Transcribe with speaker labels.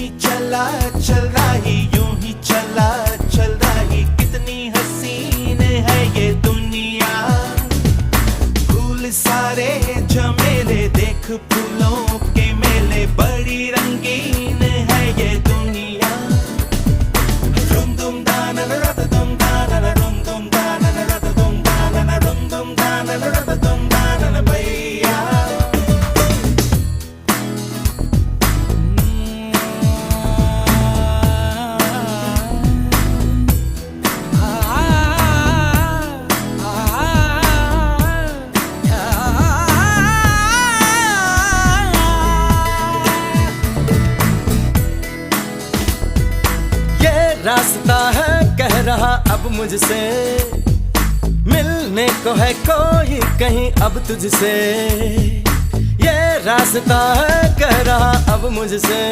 Speaker 1: ही चला चल रहा ही, यूं ही चला चल रहा ही। कितनी हसीन है ये दुनिया, फूल सारे झमेले, देख फूलों के मेले। बड़ी रंगीन है ये दुनिया। रुम दुम दाना रत दुम दाना, रुम दुम दाना रत दुम दाना, रुम दुम दाना रत दुम दाना भैया।
Speaker 2: रास्ता है कह रहा अब मुझसे, मिलने को है कोई कहीं अब तुझसे। ये रास्ता है कह रहा अब मुझसे।